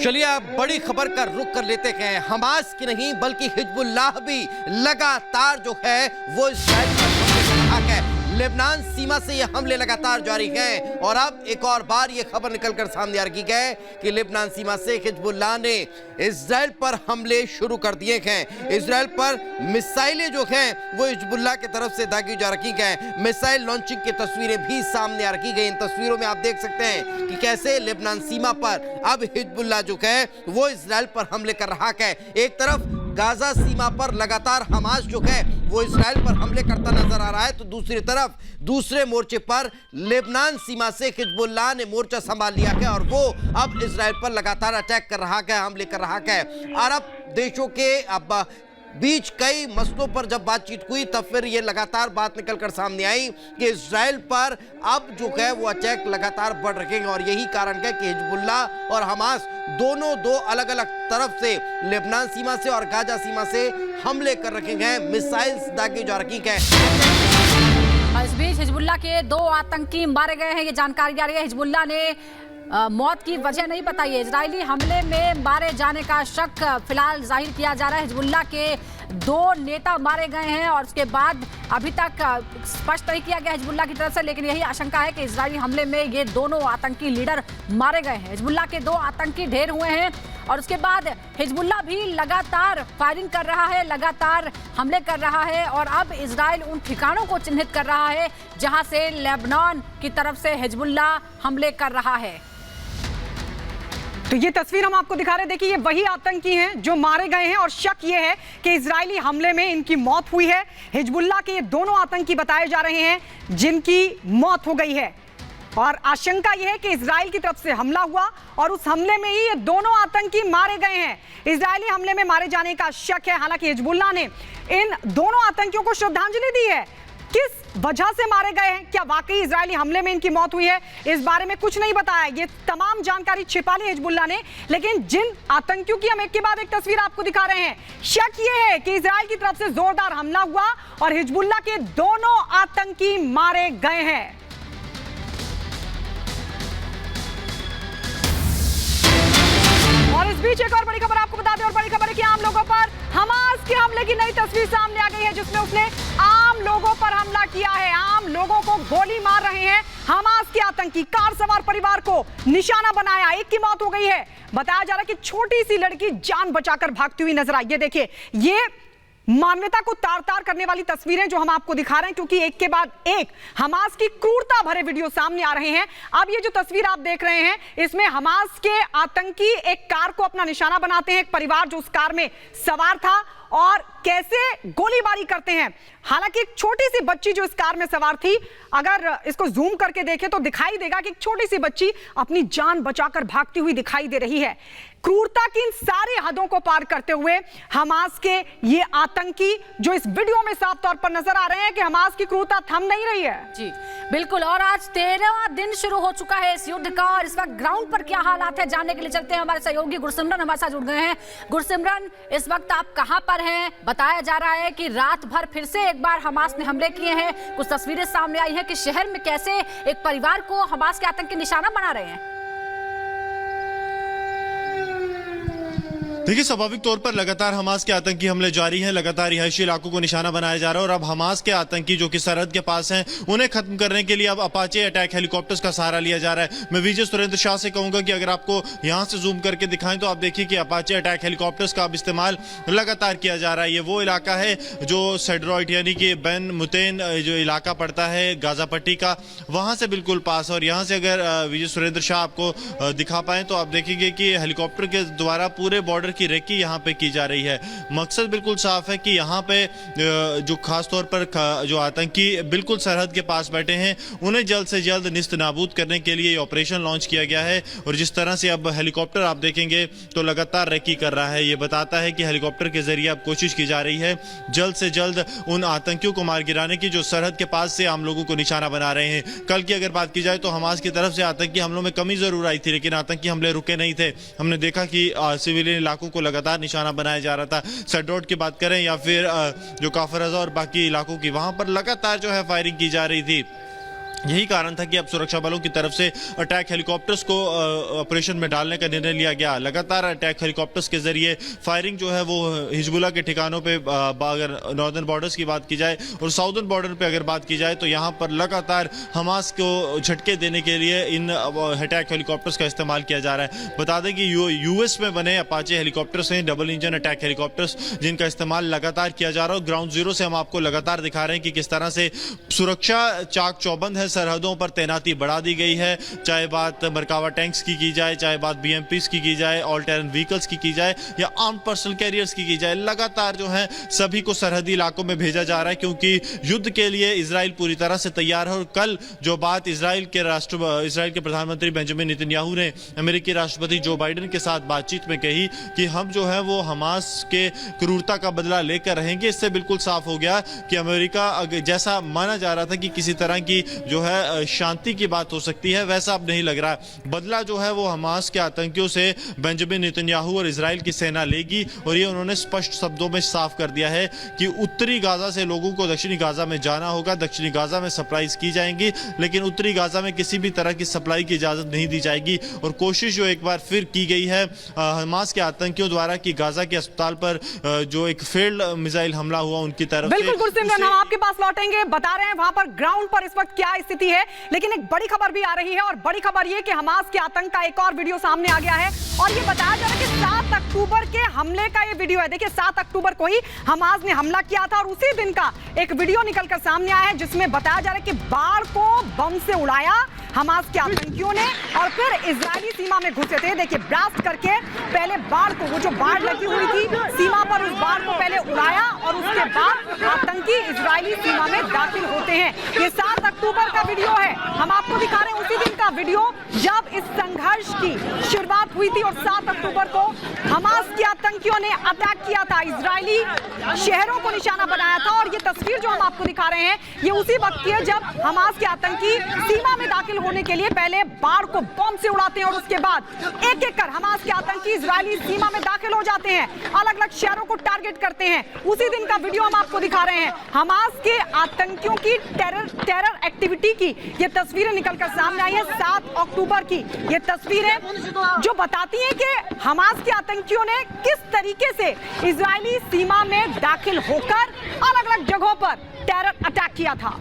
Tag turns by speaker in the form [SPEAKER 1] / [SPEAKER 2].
[SPEAKER 1] चलिए आप बड़ी खबर का रुख कर लेते हैं। हमास की नहीं बल्कि हिजबुल्लाह भी लगातार जो है वो इस्राइल पर हमले कर रहा है। लेबनान सीमा से ये हमले लगातार जारी हैं और अब एक और बार ये खबर निकलकर सामने आ रही है कि लेबनान सीमा से हिजबुल्लाह ने इस्राइल पर हमले शुरू कर दिए हैं। इस्राइल पर मिसाइलें जो हैं वो हिजबुल्लाह की तरफ से दागी जा रखी हैं। मिसाइल लॉन्चिंग की तस्वीरें भी सामने आ रखी गई। इन तस्वीरों में आप देख सकते हैं कि कैसे लेबनान सीमा पर अब हिजबुल्लाह जो है वो इस्राइल पर हमले कर रहा है। एक तरफ गाजा सीमा पर लगातार हमास जो है वो इस्राइल पर हमले करता नजर आ रहा है, तो दूसरी तरफ दूसरे मोर्चे पर लेबनान सीमा से हिजबुल्लाह ने मोर्चा संभाल लिया है और वो अब इस्राइल पर लगातार अटैक कर रहा है, हमले कर रहा है। अरब देशों के अब बीच कई मसलों पर जब बातचीत हुई तब फिर ये लगातार बात निकलकर सामने आई कि इस्राइल पर अब जो है वो अटैक लगातार बढ़ रहे हैं और यही कारण है कि हिजबुल्लाह और हमास दोनों दो अलग अलग तरफ से लेबनान सीमा से और गाजा सीमा से हमले कर रखे हैं, मिसाइल्स दागी जा रखी है।
[SPEAKER 2] इस बीच हिजबुल्लाह के 2 आतंकी मारे गए हैं, ये जानकारी आ रही है। हिजबुल्लाह ने मौत की वजह नहीं बताई है। इजरायली हमले में मारे जाने का शक फिलहाल जाहिर किया जा रहा है। हिजबुल्लाह के 2 नेता मारे गए हैं और उसके बाद अभी तक स्पष्ट नहीं किया गया हिजबुल्लाह की तरफ से, लेकिन यही आशंका है कि इजरायली हमले में ये दोनों आतंकी लीडर मारे गए हैं। हिजबुल्लाह के 2 आतंकी ढेर हुए हैं और उसके बाद हिजबुल्लाह भी लगातार फायरिंग कर रहा है, लगातार हमले कर रहा है और अब इजराइल उन ठिकानों को चिन्हित कर रहा है जहां से लेबनान की तरफ से हिजबुल्लाह हमले कर रहा है।
[SPEAKER 3] तो ये तस्वीर हम आपको दिखा रहे हैं। देखिए ये वही आतंकी हैं जो मारे गए हैं और शक ये है कि इजरायली हमले में इनकी मौत हुई है। हिजबुल्लाह के ये दोनों आतंकी बताए जा रहे हैं जिनकी मौत हो गई है और आशंका यह है कि इजराइल की तरफ से हमला हुआ और उस हमले में ही ये दोनों आतंकी मारे गए हैं। इजरायली हमले में मारे जाने का शक है। हालांकि हिजबुल्लाह ने इन दोनों आतंकियों को श्रद्धांजलि दी है। किस वजह से मारे गए हैं, क्या वाकई इजरायली हमले में इनकी मौत हुई है, इस बारे में कुछ नहीं बताया। ये तमाम जानकारी छिपा ली हिजबुल्लाह ने, लेकिन जिन आतंकियों की हम एक के बाद एक तस्वीर आपको दिखा रहे हैं, शक ये है कि इजराइल की तरफ से जोरदार हमला हुआ और हिजबुल्लाह के दोनों आतंकी मारे गए हैं। और इस बीच एक और बड़ी खबर आपको बता दें, और बड़ी खबर है कि आम लोगों पर हमास के हमले की नई तस्वीर सामने आ गई है जिसमें उसने आम लोगों पर हमला किया है। आम लोगों को गोली मार रहे हैं हमास के आतंकी। कार सवार परिवार को निशाना बनाया, एक की मौत हो गई है। बताया जा रहा है कि छोटी सी लड़की जान बचाकर भागती हुई नजर आई। ये देखिए, ये मानवता को तार तार करने वाली तस्वीरें जो हम आपको दिखा रहे हैं, क्योंकि एक के बाद एक हमास की क्रूरता भरे वीडियो सामने आ रहे हैं। अब ये जो तस्वीर आप देख रहे हैं इसमें हमास के आतंकी एक कार को अपना निशाना बनाते हैं, एक परिवार जो उस कार में सवार था, और कैसे गोलीबारी करते हैं। हालांकि एक छोटी सी बच्ची जो इस कार में सवार थी, अगर इसको जूम करके देखें तो दिखाई देगा कि एक छोटी सी बच्ची अपनी जान बचाकर भागती हुई दिखाई दे रही है। क्रूरता की इन सारी हदों को पार करते हुए हमास के ये आतंकी जो इस वीडियो में साफ तौर पर नजर आ रहे हैं कि हमास की क्रूरता थम नहीं रही है।
[SPEAKER 2] जी बिल्कुल, और आज 13वां दिन शुरू हो चुका है इस युद्ध का और इस वक्त ग्राउंड पर क्या हालात है जानने के लिए चलते हैं। हमारे सहयोगी गुरसिमरन हमारे साथ जुड़ गए हैं। गुरसिमरन, इस वक्त आप कहां पर हैं? बताया जा रहा है कि रात भर फिर से एक बार हमास ने हमले किए हैं। कुछ तस्वीरें सामने आई हैं कि शहर में कैसे एक परिवार को हमास के आतंकी निशाना बना रहे हैं।
[SPEAKER 4] देखिए, स्वाभाविक तौर पर लगातार हमास के आतंकी हमले जारी हैं, लगातार रिहायशी इलाकों को निशाना बनाया जा रहा है और अब हमास के आतंकी जो कि सरहद के पास हैं उन्हें खत्म करने के लिए अब अपाचे अटैक हेलीकॉप्टर्स का सहारा लिया जा रहा है। मैं विजय सुरेंद्र शाह से कहूंगा कि अगर आपको यहां से जूम करके दिखाएं तो आप देखिए कि अपाचे अटैक हेलीकॉप्टर्स का अब इस्तेमाल लगातार किया जा रहा है। ये वो इलाका है जो सेड्रॉइट यानी कि बेन मुतेन जो इलाका पड़ता है गाजा पट्टी का, वहां से बिल्कुल पास। और यहाँ से अगर विजय सुरेंद्र शाह आपको दिखा पाए तो आप देखेंगे कि हेलीकॉप्टर के द्वारा पूरे बॉर्डर की रेकी यहां पे की जा रही है। मकसद बिल्कुल साफ है कि यहां पे जो खास तौर पर जो आतंकी बिल्कुल सरहद के पास बैठे हैं उन्हें जल्द से जल्द निस्त नाबूद करने के लिए ऑपरेशन लॉन्च किया गया है। और जिस तरह से अब हेलीकॉप्टर आप देखेंगे तो लगातार रेकी कर रहा है, ये बताता है कि हेलीकॉप्टर के जरिए अब कोशिश की जा रही है जल्द से जल्द उन आतंकियों को मार गिराने की जो सरहद के पास से आम लोगों को निशाना बना रहे हैं। कल की अगर बात की जाए तो हमास की तरफ से आतंकी हमलों में कमी जरूर आई थी, लेकिन आतंकी हमले रुके नहीं थे। हमने देखा कि सिविलियन इलाकों को लगातार निशाना बनाया जा रहा था। सड्रोड की बात करें या फिर जो काफर रजा और बाकी इलाकों की, वहां पर लगातार जो है फायरिंग की जा रही थी। यही कारण था कि अब सुरक्षा बलों की तरफ से अटैक हेलीकॉप्टर्स को ऑपरेशन में डालने का निर्णय लिया गया। लगातार अटैक हेलीकॉप्टर्स के जरिए फायरिंग जो है वो हिजबुल्लाह के ठिकानों पे, अगर नॉर्दर्न बॉर्डर्स की बात की जाए और साउदर्न बॉर्डर पे अगर बात की जाए, तो यहाँ पर लगातार हमास को झटके देने के लिए इन अटैक हेलीकॉप्टर्स का इस्तेमाल किया जा रहा है। बता दें कि यूएस में बने अपाचे हेलीकॉप्टर्स हैं, डबल इंजन अटैक हेलीकॉप्टर्स, जिनका इस्तेमाल लगातार किया जा रहा है। ग्राउंड जीरो से हम आपको लगातार दिखा रहे हैं कि किस तरह से सुरक्षा चाक चौबंद है, सरहदों पर तैनाती बढ़ा दी गई है। चाहे बात मरकावा टैंक्स की जाए, चाहे बात बीएमपीस की जाए, ऑल टेरन व्हीकल्स की जाए, या आर्म्ड पर्सनल कैरियर्स की जाए, लगातार जो है सभी को सरहदी इलाकों में भेजा जा रहा है, क्योंकि युद्ध के लिए इजराइल पूरी तरह से तैयार है। और कल जो बात इजराइल के प्रधानमंत्री बेंजामिन नेतन्याहू ने अमेरिकी राष्ट्रपति जो बाइडेन के साथ बातचीत में कही कि हम जो है वो हमास के क्रूरता का बदला लेकर रहेंगे, इससे बिल्कुल साफ हो गया कि अमेरिका, जैसा माना जा रहा था कि किसी तरह की जो है शांति की बात हो सकती है, वैसा अब नहीं लग रहा। बदला जो है वो हमास के आतंकियों से बेंजामिन नेतन्याहू और इजराइल की सेना लेगी। और ये उन्होंने स्पष्ट शब्दों में साफ कर दिया है कि उत्तरी गाजा से लोगों को दक्षिणी गाजा में जाना होगा, दक्षिणी गाजा में सप्लाईज की जाएंगी, लेकिन उत्तरी गाजा में किसी भी तरह की सप्लाई की इजाजत नहीं दी जाएगी। और कोशिश जो एक बार फिर की गई है हमास के आतंकियों द्वारा कि गाजा के अस्पताल पर जो एक फेल्ड मिसाइल हमला हुआ उनकी तरफ से।
[SPEAKER 3] बिल्कुल गुरसिमरन, हम आपके पास लौटेंगे, बता रहे हैं वहां पर ग्राउंड पर इस वक्त क्या स्थिति है। लेकिन एक बड़ी खबर भी आ रही है, और बड़ी खबर ये कि हमास के आतंक का एक और वीडियो सामने आ गया है, और ये बताया जा रहा है कि 7 अक्टूबर के हमले का ये वीडियो है। देखिए 7 अक्टूबर को ही हमास ने हमला किया था, और उसी दिन का एक वीडियो निकलकर सामने आया है, जिसमें बताया जा रहा है कि बाढ़ को बम से उड़ाया हमास के आतंकियों ने, और फिर इजरायली सीमा में घुसे थे। देखिए ब्लास्ट करके पहले बाढ़ को, वो जो बाढ़ लगी हुई थी सीमा पर, उस बाढ़ को पहले उड़ाया, और उसके बाद आतंकी इजरायली सीमा में दाखिल होते हैं। ये 7 अक्टूबर का वीडियो है, हम आपको दिखा रहे हैं उसी दिन का वीडियो जब इस संघर्ष की शुरुआत हुई थी। और 7 अक्टूबर को हमास के आतंकियों ने अटैक किया था, इजरायली शहरों को निशाना बनाया था। और ये तस्वीर जो हम आपको दिखा रहे हैं, ये उसी वक्त की है जब हमास के आतंकी सीमा में दाखिल होने के लिए पहले बाढ़ को बम से उड़ाते हैं, और उसके बाद एक एक कर हमास के आतंकी इजरायली सीमा में दाखिल हो जाते हैं, अलग अलग शहरों को टारगेट करते हैं। उसी दिन का वीडियो हम आपको दिखा रहे हैं, हमास के आतंकियों की टेरर एक्टिविटी की ये तस्वीरें निकलकर सामने आई है 7 अक्टूबर की। ये तस्वीरें जो बताती हैं कि हमास के आतंकियों ने किस तरीके से इजरायली सीमा में दाखिल होकर अलग अलग जगहों पर टेरर अटैक किया था।